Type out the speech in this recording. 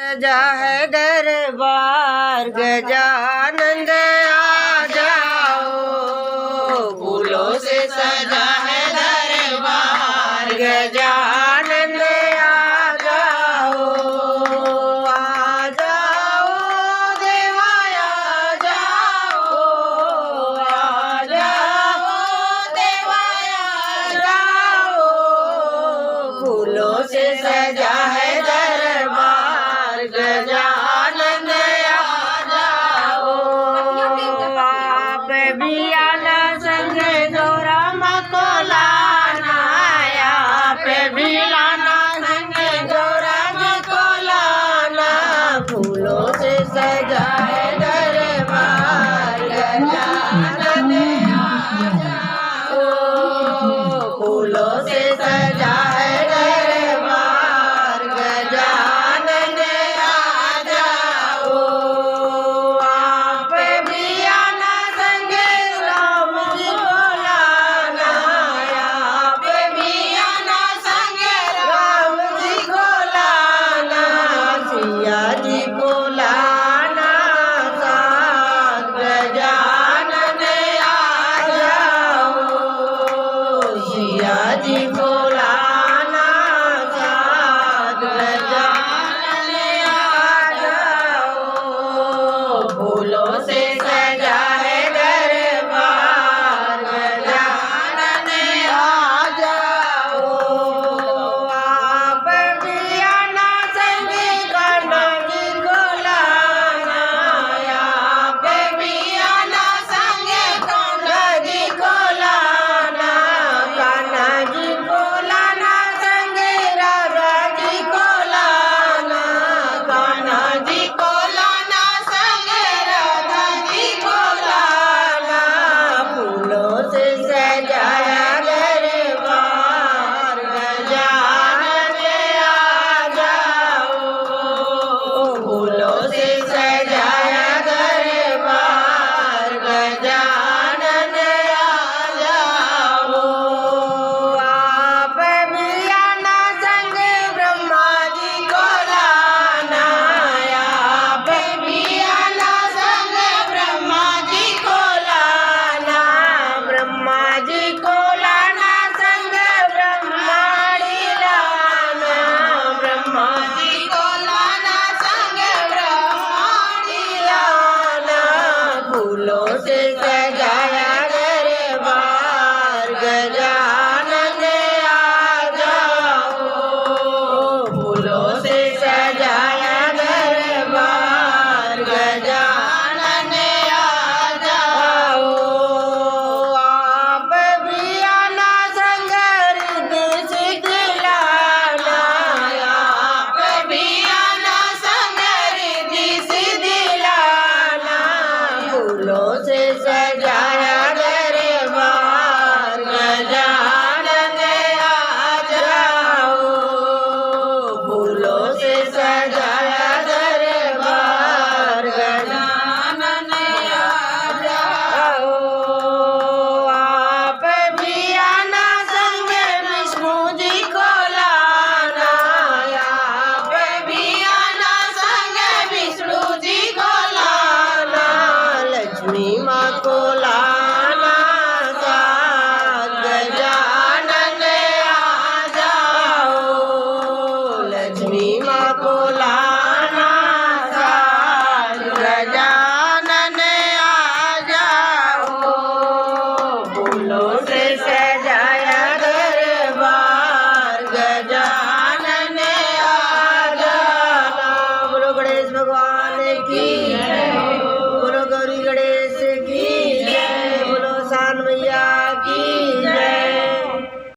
सजा है दरबार गजानंद आ जाओ, फूलों से सजा है दरबार गजानंद आ जाओ, आ जाओ देवाया जाओ, आ जाओ देवाया जाओ, फूलों से सजा है गजानंद आ जाओ, आप भी आना संग जोरा मको लाना, आप भी आना संग जोरा मको लाना, फूलों से सजा है दरबार गजानंद आ जाओ, फूलों से सजा है जी को लाना साथ गजानन आ जाओ, फूलों से सजा है दरबार गजानन आ जाओ, आप भी आना संग कान्हा जी को लाना, आप भी आना संग कान्हा जी को लाना, कान्हा जी को लाना संग राधा जी को लाना, कान्हा जी को लाना संग राधा जी को लाना, फूलों से सजाया दरबार गजानन आ जाओ, फूलों से सजाया दरबार गजानन आ जाओ, आप भी आना संग ब्रह्मा जी को लाना, आप भी आना संग ब्रह्मा जी को लाना, ब्रह्मा जी को लाना संग ब्रह्माणी लाना, ब्रह्मा जी को लाना संग ब्रह्माणी लाना, फूलों से सजाया दरबार गजानन आ जाओ, फूलों से सजाया दरबार गजानन आ जाओ, आप भी आना संग रिद्धि सिद्धि लाना, आप भी आना संग रिद्धि सिद्धि लाना, फूलों से सजाया दरबार गजानन आ जाओ, फूलों से सजाया दरबार गजानन आ जाओ, आप भी आना संग विष्णु जी को लाना, आप भी आना संग विष्णु जी को लाना, लक्ष्मी माँ को लाना साथ गजानन आ जाओ, लक्ष्मी माँ को लाना साथ गजानन आ जाओ, फूलों